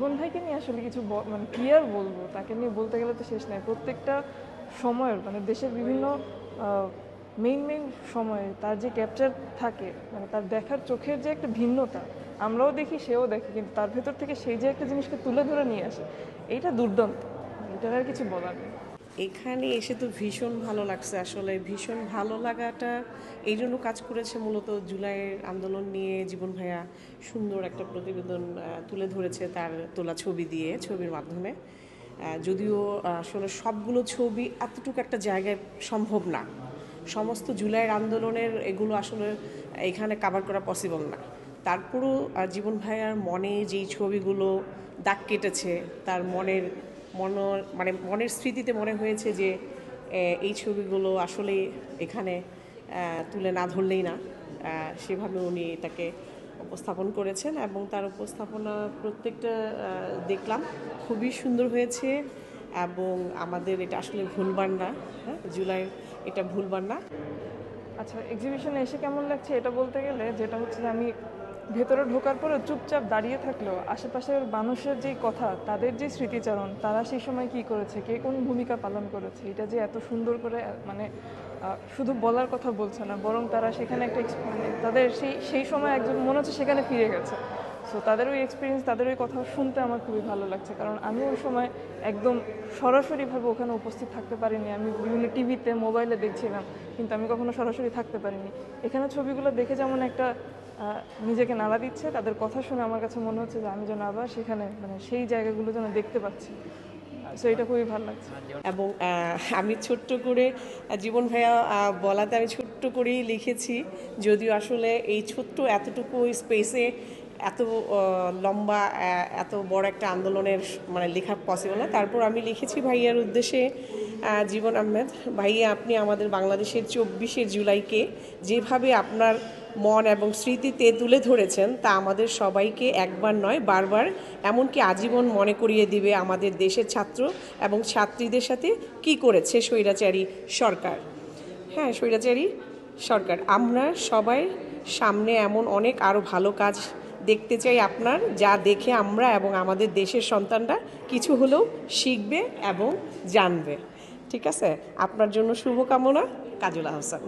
জীবন ভাইকে নিয়ে আসলে কিছু মানে কি আর বলবো, তাকে নিয়ে বলতে গেলে তো শেষ নাই। প্রত্যেকটা সময়ের মানে দেশের বিভিন্ন মেইন মেইন সময়ে তার যে ক্যাপচার থাকে, মানে তার দেখার চোখের যে একটা ভিন্নতা, আমরাও দেখি সেও দেখে, কিন্তু তার ভেতর থেকে সেই যে একটা জিনিসকে তুলে ধরে নিয়ে আসে, এইটা দুর্দান্ত। এটার আর কিছু বলার নেই। এখানে এসে তো ভীষণ ভালো লাগছে, আসলে ভীষণ ভালো লাগাটা এই জন্য কাজ করেছে। মূলত জুলাইয়ের আন্দোলন নিয়ে জীবন ভাইয়া সুন্দর একটা প্রতিবেদন তুলে ধরেছে তার তোলা ছবি দিয়ে, ছবির মাধ্যমে। যদিও আসলে সবগুলো ছবি এতটুকু একটা জায়গায় সম্ভব না, সমস্ত জুলাইয়ের আন্দোলনের এগুলো আসলে এখানে কাভার করা পসিবল না। তারপরও জীবন ভাইয়ার মনে যেই ছবিগুলো দাগ কেটেছে, তার মানে মনের স্মৃতিতে মনে হয়েছে যে এই ছবিগুলো আসলে এখানে তুলে না ধরলেই না। সেভাবে উনি এটাকে উপস্থাপন করেছেন এবং তার উপস্থাপনা প্রত্যেকটা দেখলাম খুবই সুন্দর হয়েছে। এবং আমাদের এটা আসলে ভুলবার না, হ্যাঁ, জুলাই এটা ভুলবার না। আচ্ছা, এক্সিবিশনে এসে কেমন লাগছে এটা বলতে গেলে, যেটা হচ্ছে যে আমি ভেতরে ঢোকার পরে চুপচাপ দাঁড়িয়ে থাকলেও আশেপাশের মানুষের যেই কথা, তাদের যে স্মৃতিচারণ, তারা সেই সময় কি করেছে, কে কোন ভূমিকা পালন করেছে, এটা যে এত সুন্দর করে মানে শুধু বলার কথা বলছে না, বরং তারা সেখানে একটা মানে তাদের সেই সময় একজন মনে হচ্ছে সেখানে ফিরে গেছে। সো তাদের ওই এক্সপিরিয়েন্স, তাদের ওই কথা শুনতে আমার খুবই ভালো লাগছে, কারণ আমি ওই সময় একদম সরাসরিভাবে ওখানে উপস্থিত থাকতে পারিনি। আমি বিভিন্ন টিভিতে, মোবাইলে দেখছিলাম, কিন্তু আমি কখনো সরাসরি থাকতে পারিনি। এখানে ছবিগুলো দেখে যেমন একটা নিজেকে নাড়া দিচ্ছে, তাদের কথা শুনে আমার কাছে মনে হচ্ছে যে আমি যেন আবার সেখানে, মানে সেই জায়গাগুলো যেন দেখতে পাচ্ছি। সো এটা খুবই ভালো লাগছে। এবং আমি ছোট্ট করে জীবন ভাইয়া বলাতে আমি ছোট্ট করেই লিখেছি, যদিও আসলে এই ছোট্ট এতটুকু স্পেসে এত লম্বা এত বড় একটা আন্দোলনের মানে লেখা পসিবল না। তারপর আমি লিখেছি ভাইয়ার উদ্দেশ্যে, জীবন আহমেদ ভাইয়া, আপনি আমাদের বাংলাদেশের 24শে জুলাইকে যেভাবে আপনার মন এবং স্মৃতিতে তুলে ধরেছেন, তা আমাদের সবাইকে একবার নয় বারবার, এমনকি আজীবন মনে করিয়ে দিবে আমাদের দেশের ছাত্র এবং ছাত্রীদের সাথে কি করেছে স্বৈরাচারী সরকার। হ্যাঁ, স্বৈরাচারী সরকার। আমরা সবাই সামনে এমন অনেক আরও ভালো কাজ দেখতে চাই আপনার, যা দেখে আমরা এবং আমাদের দেশের সন্তানরা কিছু হলেও শিখবে এবং জানবে। ঠিক আছে, আপনার জন্য শুভকামনা। কাজল আহসান।